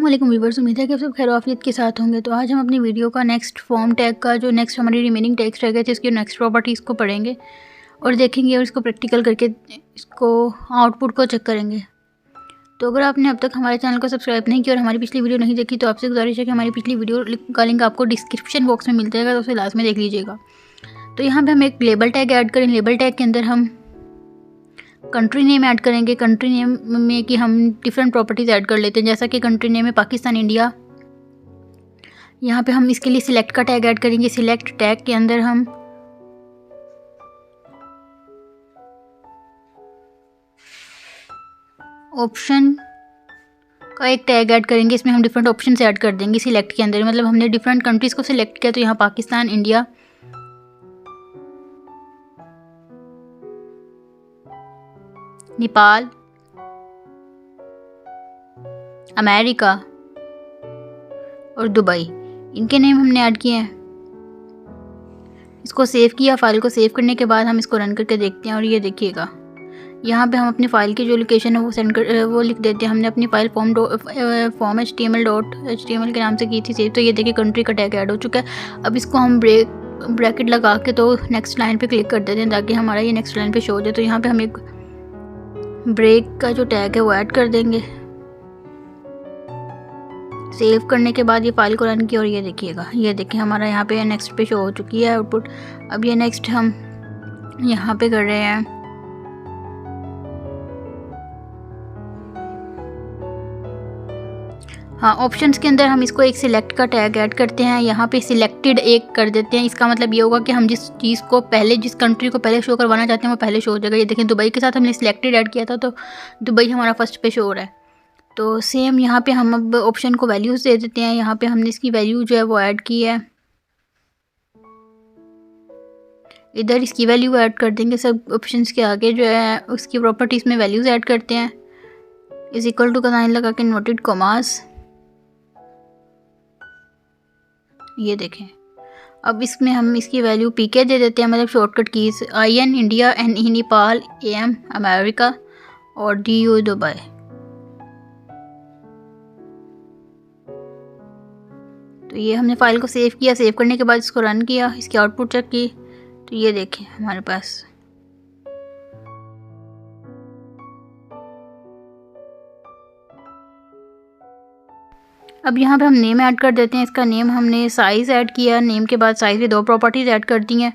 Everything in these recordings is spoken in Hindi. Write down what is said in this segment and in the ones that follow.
वालेकुम व्यूअर्स, उम्मीद है कि आप सब खैर आफियत के साथ होंगे। तो आज हम अपनी वीडियो का नेक्स्ट फॉर्म टैग का जो नेक्स्ट हमारी रिमेनिंग टैग्स रह गए थे इसकी नेक्स्ट प्रॉपर्टीज़ को पढ़ेंगे और देखेंगे और इसको प्रैक्टिकल करके इसको आउटपुट को चेक करेंगे। तो अगर आपने अब तक हमारे चैनल को सब्सक्राइब नहीं किया और हमारी पिछली वीडियो नहीं देखी तो आपसे गुजारिश है कि हमारी पिछली वीडियो का लिंक आपको डिस्क्रिप्शन बॉक्स में मिल जाएगा, तो उसे लास्ट में देख लीजिएगा। तो यहाँ पर हम एक लेबल टैग ऐड करें। लेबल टैग के अंदर हम कंट्री नेम ऐड करेंगे। कंट्री नेम में कि हम डिफरेंट प्रॉपर्टीज़ ऐड कर लेते हैं, जैसा कि कंट्री नेम है पाकिस्तान, इंडिया। यहाँ पे हम इसके लिए सिलेक्ट का टैग ऐड करेंगे। सिलेक्ट टैग के अंदर हम ऑप्शन का एक टैग ऐड करेंगे। इसमें हम डिफरेंट ऑप्शन ऐड कर देंगे सिलेक्ट के अंदर, मतलब हमने डिफरेंट कंट्रीज़ को सिलेक्ट किया। तो यहाँ पाकिस्तान, इंडिया, नेपाल, अमेरिका और दुबई, इनके नेम हमने ऐड किए हैं। इसको सेव किया। फाइल को सेव करने के बाद हम इसको रन करके देखते हैं और ये देखिएगा यहाँ पे हम अपनी फ़ाइल की जो लोकेशन है वो लिख देते हैं। हमने अपनी फ़ाइल फॉर्म HTML के नाम से की थी सेव। तो ये देखिए कंट्री का टैग ऐड हो चुका है। अब इसको हम ब्रैकेट लगा के तो नेक्स्ट लाइन पे क्लिक कर देते हैं ताकि हमारा ये नेक्स्ट लाइन पे शो हो जाए। तो यहाँ पे हम एक ब्रेक का जो टैग है वो ऐड कर देंगे। सेव करने के बाद ये फाइल को रन किया और ये देखिएगा, ये देखिए हमारा यहाँ पे नेक्स्ट पे शो हो चुकी है आउटपुट। अब ये नेक्स्ट हम यहाँ पे कर रहे हैं। हाँ, ऑप्शंस के अंदर हम इसको एक सिलेक्ट का टैग ऐड करते हैं। यहाँ पे सिलेक्टेड एक कर देते हैं। इसका मतलब ये होगा कि हम जिस चीज़ को पहले, जिस कंट्री को पहले शो करवाना चाहते हैं वो पहले शो हो जाएगा। ये देखें दुबई के साथ हमने सिलेक्टेड ऐड किया था तो दुबई हमारा फर्स्ट पे शो हो रहा है। तो सेम यहाँ पे हम अब ऑप्शन को वैल्यूज़ दे देते हैं। यहाँ पे हमने इसकी वैल्यू जो है वो ऐड की है, इधर इसकी वैल्यू ऐड कर देंगे। सब ऑप्शंस के आगे जो है उसकी प्रॉपर्टीज़ में वैल्यूज़ ऐड करते हैं। इज इक्वल टू का साइन लगा के इन्वर्टेड कॉमास, ये देखें। अब इसमें हम इसकी वैल्यू PK दे देते हैं, मतलब shortcut keys IN India, NE Nepal, AM America और DU दुबई। तो ये हमने फ़ाइल को सेव किया। सेव करने के बाद इसको रन किया, इसकी आउटपुट चेक की तो ये देखें हमारे पास अब यहाँ पे हम नेम ऐड कर देते हैं। इसका नेम हमने साइज़ ऐड किया। नेम के बाद साइज़ में 2 प्रॉपर्टीज़ ऐड कर दी हैं।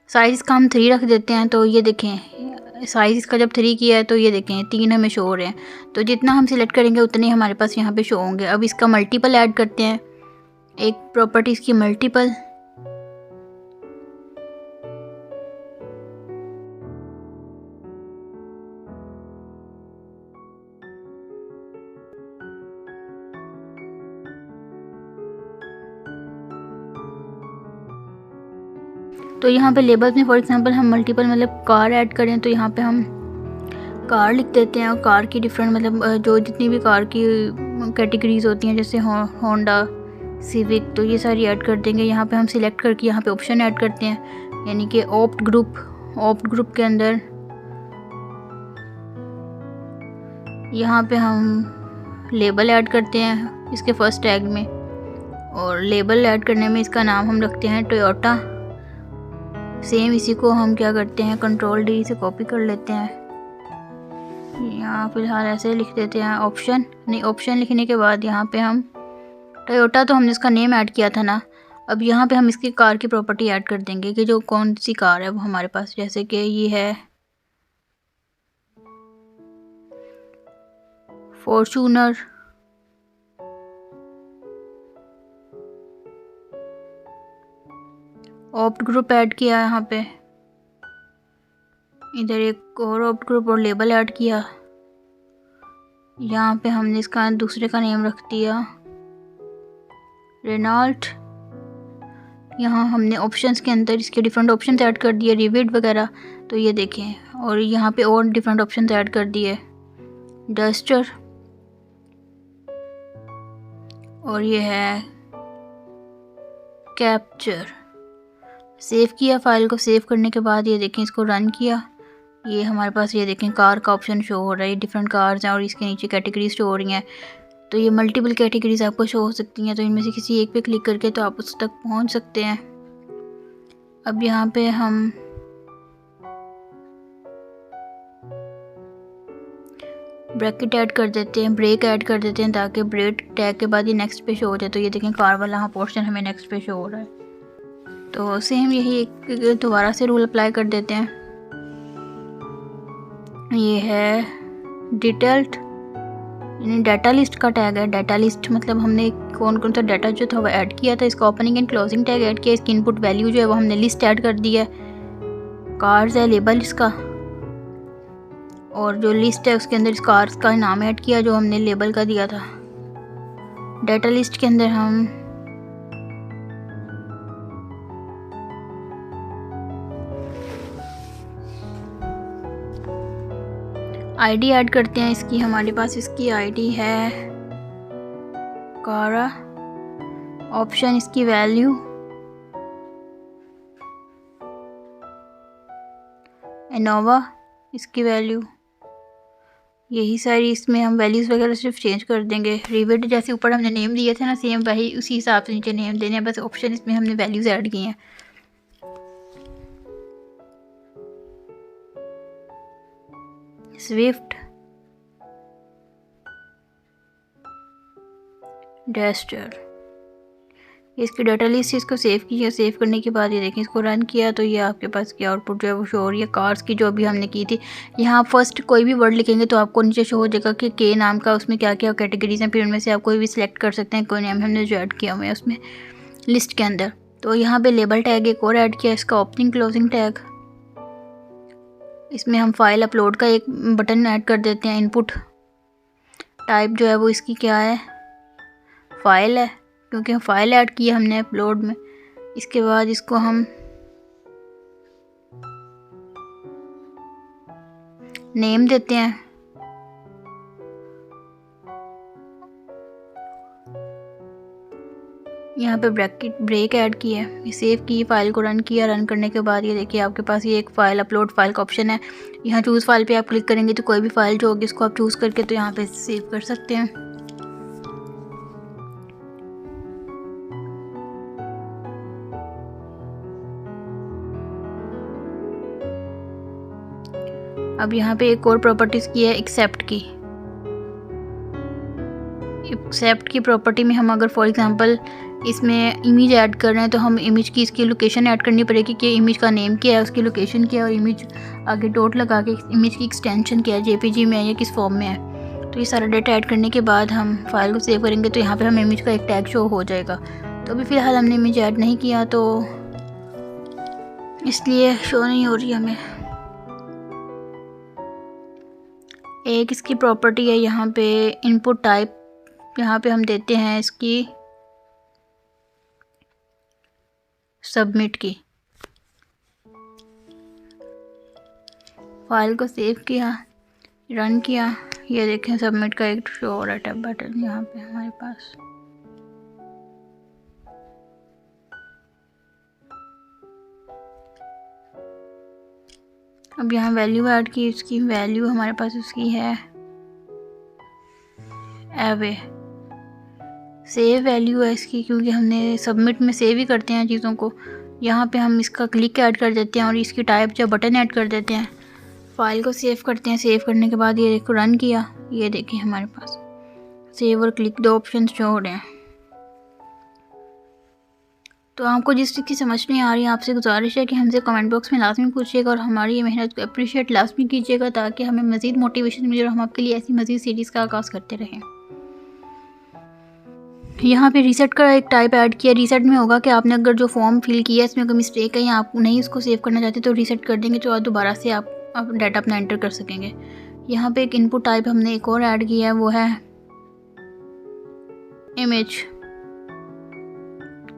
साइज़ का हम 3 रख देते हैं। तो ये देखें साइज़ इसका जब 3 किया है तो ये देखें 3 हमें शो हो रहे हैं। तो जितना हम सिलेक्ट करेंगे उतने हमारे पास यहाँ पे शो होंगे। अब इसका मल्टीपल ऐड करते हैं, एक प्रॉपर्टी इसकी मल्टीपल। तो यहाँ पे लेबल्स में फॉर एग्जांपल हम मल्टीपल मतलब कार ऐड करें तो यहाँ पे हम कार लिख देते हैं। और कार की डिफरेंट मतलब जो जितनी भी कार की कैटेगरीज होती हैं जैसे होंडा, सिविक, तो ये सारी ऐड कर देंगे। यहाँ पे हम सिलेक्ट करके यहाँ पे ऑप्शन ऐड करते हैं, यानी कि ऑप्ट ग्रुप के अंदर यहाँ पे हम लेबल ऐड करते हैं इसके फर्स्ट टैग में। और लेबल ऐड करने में इसका नाम हम रखते हैं टोयोटा। सेम इसी को हम क्या करते हैं Ctrl D से कॉपी कर लेते हैं। यहाँ फिलहाल ऐसे लिख देते हैं ऑप्शन लिखने के बाद यहाँ पे हम टोयोटा, तो हमने इसका नेम ऐड किया था ना। अब यहाँ पे हम इसकी कार की प्रॉपर्टी ऐड कर देंगे कि जो कौन सी कार है वो हमारे पास, जैसे कि ये है फॉर्च्यूनर। ऑप्ट ग्रुप ऐड किया यहाँ पे, इधर एक और ऑप्ट ग्रुप और लेबल ऐड किया। यहाँ पे हमने इसका दूसरे का नेम रख दिया रेनॉल्ट। यहाँ हमने ऑप्शंस के अंदर इसके डिफरेंट ऑप्शंस ऐड कर दिए, रिविड वगैरह। तो ये देखें, और यहाँ पे और डिफरेंट ऑप्शंस ऐड कर दिए, डस्टर, और ये है कैप्चर। सेव किया फ़ाइल को। सेव करने के बाद ये देखें इसको रन किया, ये हमारे पास ये देखें कार का ऑप्शन शो हो रहा है। डिफरेंट कार्स हैं और इसके नीचे कैटेगरीज शो हो रही हैं। तो ये मल्टीपल कैटेगरीज आपको शो हो सकती हैं, तो इनमें से किसी एक पे क्लिक करके तो आप उस तक पहुंच सकते हैं। अब यहाँ पे हम ब्रैकेट ऐड कर देते हैं, ब्रेक ऐड कर देते हैं, ताकि ब्रेक टैग के बाद ये नेक्स्ट पे शो हो जाए। तो ये देखें कार वाला पोर्शन हमें नेक्स्ट पे शो हो रहा है। तो सेम यही एक दोबारा से रूल अप्लाई कर देते हैं। ये है डिटेल्ड यानी डाटा लिस्ट का टैग है। डाटा लिस्ट मतलब हमने कौन कौन सा डाटा जो था वो ऐड किया था, इसका opening and closing tag add किया, इसकी इनपुट वैल्यू जो है वो हमने लिस्ट ऐड कर दी है। कार्स है लेबल इसका, और जो लिस्ट है उसके अंदर इस कार्स का नाम ऐड किया जो हमने लेबल का दिया था। डाटा लिस्ट के अंदर हम आईडी ऐड करते हैं इसकी। हमारे पास इसकी आईडी है कारा, ऑप्शन इसकी वैल्यू, इनोवा इसकी वैल्यू, यही सारी इसमें हम वैल्यूज़ वगैरह सिर्फ चेंज कर देंगे। रिवेट जैसे ऊपर हमने नेम दिए थे ना, सेम वही उसी हिसाब से नीचे नेम देने हैं, बस ऑप्शन इसमें हमने वैल्यूज़ ऐड की हैं। स्विफ्ट, डस्टर, इसकी डाटा लिस्ट इसको सेव किया। सेव करने के बाद ये देखें इसको रन किया तो ये आपके पास की आउटपुट जो है वो शो हो रही है। कार्स की जो भी हमने की थी, यहाँ फर्स्ट कोई भी वर्ड लिखेंगे तो आपको नीचे शो हो जाएगा कि के नाम का उसमें क्या क्या कैटेगरीज हैं, फिर उनमें से आप कोई भी सिलेक्ट कर सकते हैं कोई नेम हमने जो ऐड किया हुआ है उसमें लिस्ट के अंदर। तो यहाँ पे लेबल टैग एक और ऐड किया, इसका ओपनिंग क्लोजिंग टैग। इसमें हम फाइल अपलोड का एक बटन ऐड कर देते हैं। इनपुट टाइप जो है वो इसकी क्या है, फाइल है, क्योंकि हम फाइल ऐड की है हमने अपलोड में। इसके बाद इसको हम नेम देते हैं। यहाँ पे ब्रेक ऐड की है, ये सेव की, फाइल को रन किया। रन करने के बाद ये देखिए आपके पास ये एक फाइल अपलोड फाइल का ऑप्शन है। यहाँ चूज़ फाइल पे आप क्लिक करेंगे तो कोई भी फाइल जो होगी उसको आप चूज़ करके तो यहाँ पे सेव कर सकते हैं। अब यहाँ पे एक और प्रॉपर्टीज़ की है एक्सेप्ट की। एक्सेप्ट की प्रॉपर्टी में हम अगर फॉर एग्जांपल इसमें इमेज ऐड कर रहे हैं तो हम इमेज की इसकी लोकेशन ऐड करनी पड़ेगी कि इमेज का नेम क्या है, उसकी लोकेशन क्या है, और इमेज आगे डॉट लगा के इमेज की एक्सटेंशन क्या है, जेपीजी में है या किस फॉर्म में है। तो ये सारा डेटा ऐड करने के बाद हम फाइल को सेव करेंगे तो यहाँ पर हम इमेज का एक टैग शो हो जाएगा। तो अभी फ़िलहाल हमने इमेज ऐड नहीं किया तो इसलिए शो नहीं हो रही हमें। एक इसकी प्रॉपर्टी है यहाँ पे इनपुट टाइप, यहाँ पे हम देते हैं इसकी सबमिट की। फाइल को सेव किया, रन किया, ये देखें सबमिट का एक शो हो रहा है टैब बटन यहाँ पे हमारे पास। अब यहाँ वैल्यू ऐड की, इसकी वैल्यू हमारे पास उसकी है एवे। सेव वैल्यू है इसकी, क्योंकि हमने सबमिट में सेव ही करते हैं चीज़ों को। यहाँ पे हम इसका क्लिक ऐड कर देते हैं और इसकी टाइप जो बटन ऐड कर देते हैं। फाइल को सेव करते हैं। सेव करने के बाद ये देखो रन किया, ये देखिए हमारे पास सेव और क्लिक दो ऑप्शन शो हो रहे हैं। तो आपको जिस चीज़ की समझ नहीं आ रही है, आपसे गुजारिश है कि हमसे कमेंट बॉक्स में लाजमी पूछिएगा और हमारी ये मेहनत को अप्रिशिएट लाजमी कीजिएगा, ताकि हमें मज़ीद मोटिवेशन मिले और हम आपके लिए ऐसी मज़ीद सीरीज़ का आगाज़ करते रहें। यहाँ पे रीसेट का एक टाइप ऐड किया। रीसेट में होगा कि आपने अगर जो फॉर्म फिल किया है इसमें अगर मिस्टेक है या आप नहीं उसको सेव करना चाहते तो रीसेट कर देंगे तो दोबारा से आप डाटा अपना एंटर कर सकेंगे। यहाँ पे एक इनपुट टाइप हमने एक और ऐड किया है, वो है इमेज।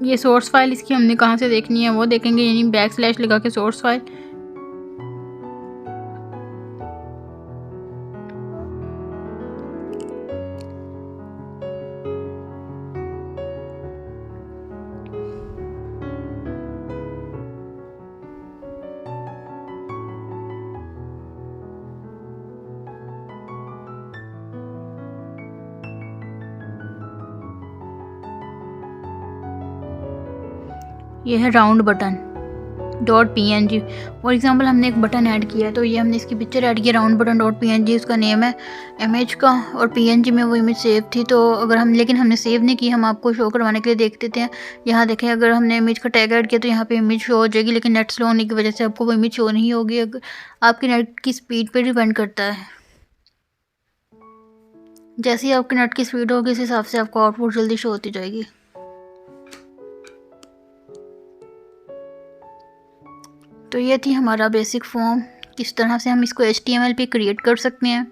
ये सोर्स फाइल इसकी हमने कहाँ से देखनी है वो देखेंगे, यानी बैकस्लैश लगा के सोर्स फाइल। ये है round button dot png। For example हमने एक बटन ऐड किया तो ये हमने इसकी पिक्चर ऐड की राउंड बटन डॉट png, उसका नेम है इमेज का, और png में वो इमेज सेव थी। तो अगर हम, लेकिन हमने सेव नहीं की, हम आपको शो करवाने के लिए देख देते हैं। यहाँ देखें, अगर हमने इमेज का टैग ऐड किया तो यहाँ पे इमेज शो हो जाएगी, लेकिन नेट स्लो होने की वजह से आपको वो इमेज शो नहीं होगी। अगर आपकी नेट की स्पीड पर डिपेंड करता है, जैसे ही आपकी नेट की स्पीड होगी इस हिसाब से आपको आउटपुट जल्दी शो होती जाएगी। तो ये थी हमारा बेसिक फॉर्म, किस तरह से हम इसको HTML पे क्रिएट कर सकते हैं,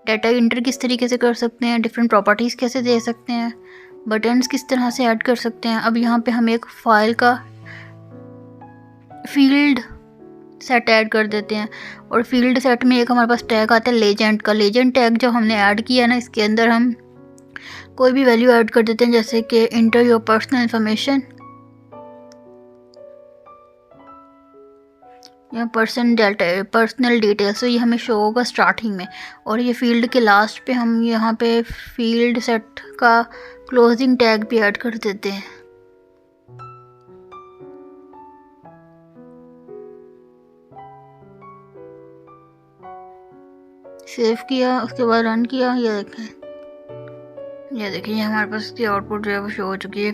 डाटा इंटर किस तरीके से कर सकते हैं, डिफरेंट प्रॉपर्टीज़ कैसे दे सकते हैं, बटन्स किस तरह से ऐड कर सकते हैं। अब यहाँ पे हम एक फ़ाइल का फील्ड सेट ऐड कर देते हैं, और फील्ड सेट में एक हमारे पास टैग आता है लेजेंड का। लेजेंड टैग जब हमने ऐड किया ना, इसके अंदर हम कोई भी वैल्यू ऐड कर देते हैं, जैसे कि इंटर योर पर्सनल इन्फॉर्मेशन या पर्सनल डिटेल्स, तो ये हमें शो होगा स्टार्टिंग में। और ये फील्ड के लास्ट पे हम यहाँ पे फील्ड सेट का क्लोजिंग टैग भी ऐड कर देते हैं। सेव किया, उसके बाद रन किया, ये देखें ये हमारे पास इसकी आउटपुट जो है वो शो हो चुकी है।